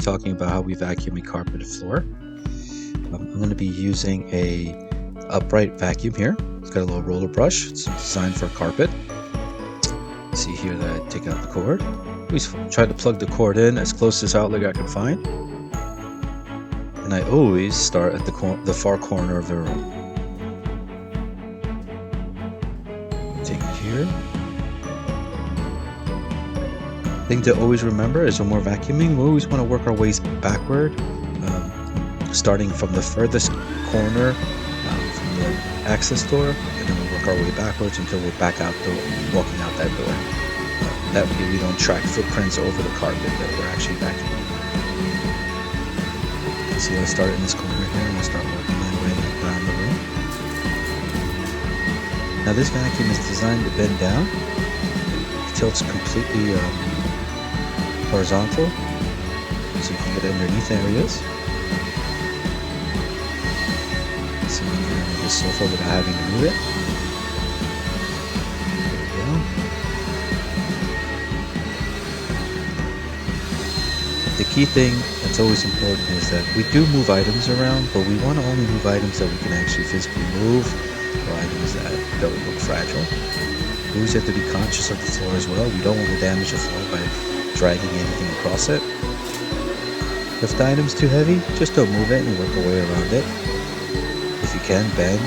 talking about how we vacuum a carpeted floor. I'm going to be using a upright vacuum here. It's got a little roller brush. It's designed for carpet. See here that I take out the cord. Always try to plug the cord in as close to this outlet I can find. And I always start at the far corner of the room. Take it here. Thing to always remember is when we're vacuuming, we always want to work our ways backward, starting from the furthest corner from the access door, and then we'll work our way backwards until we're back out walking out that door. That way we don't track footprints over the carpet that we're actually vacuuming. See, I start in this corner here and I start working my way around the room. Now this vacuum is designed to bend down. It tilts completely horizontal, so you can get underneath areas. So you can get the sofa without having to move it. There we go. The key thing that's always important is that we do move items around, but we want to only move items that we can actually physically move, or items that don't look fragile. We always have to be conscious of the floor as well. We don't want to damage the floor by dragging anything across it. If the item's too heavy, just don't move it and work your way around it. If you can, bend.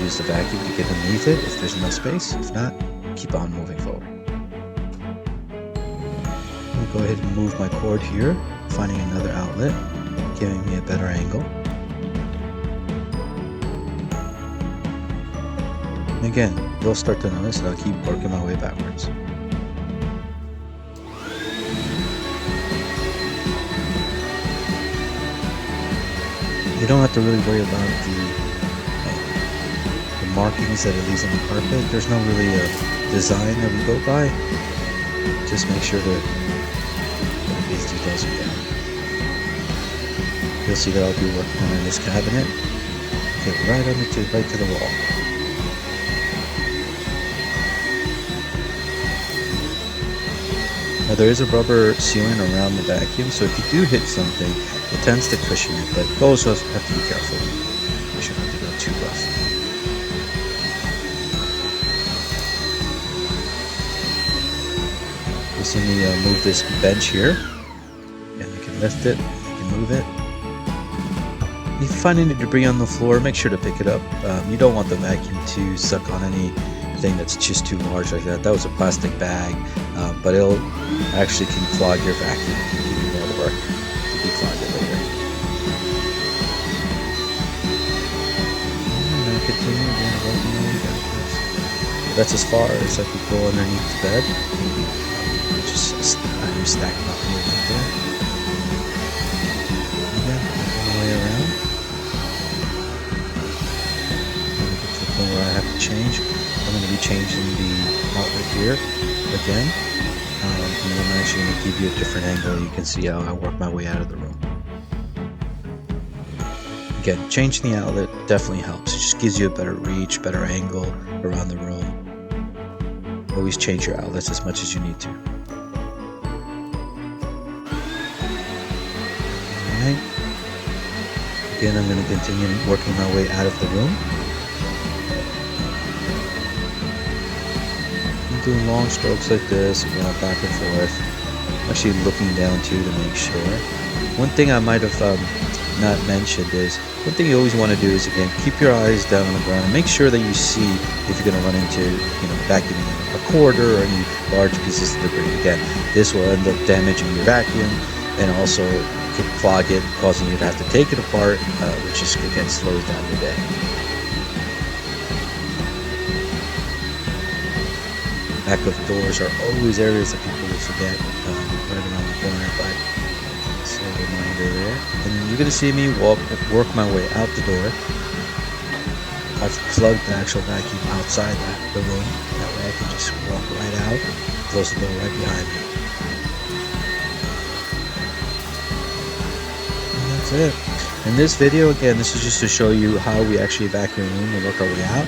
Use the vacuum to get underneath it if there's enough space. If not, keep on moving forward. I'm going to go ahead and move my cord here, finding another outlet, giving me a better angle. And again, you'll start to notice that I'll keep working my way backwards. You don't have to really worry about the markings that it leaves on the carpet. There's no really a design that we go by. Just make sure that these details are down. You'll see that I'll be working on this cabinet. Get right to the wall. Now there is a rubber sealant around the vacuum, so if you do hit something, it tends to cushion it, but you also have to be careful. You shouldn't have to go too rough. You'll see me move this bench here, and you can lift it, you can move it. If you find any debris on the floor, make sure to pick it up. You don't want the vacuum to suck on anything that's just too large like that. That was a plastic bag, but it'll actually can clog your vacuum and give you more work to declog it later. And I continue again working my way backwards. That's as far as I could go underneath the bed. Just I'm stacking up here right there. Again, working my way around. I'm going to get to the point where I have to change. I'm going to be changing the outlet here again. And I'm actually going to give you a different angle. You can see how I work my way out of the room. Again, changing the outlet definitely helps. It just gives you a better reach, better angle around the room. Always change your outlets as much as you need to. Alright. Again, I'm going to continue working my way out of the room. Doing long strokes like this, going back and forth. Actually looking down too to make sure. One thing I might have not mentioned is, one thing you always want to do is, again, keep your eyes down on the ground and make sure that you see if you're going to run into, vacuuming a cord or any large pieces of debris. Again, this will end up damaging your vacuum and also could clog it, causing you to have to take it apart, which just again slows down your day. Back of doors are always areas that people will forget right around the corner, but it's a reminder there. And you're going to see me work my way out the door. I've plugged the actual vacuum outside the room. That way I can just walk right out, close the door right behind me. And that's it. In this video, again, this is just to show you how we actually vacuum a room and work our way out.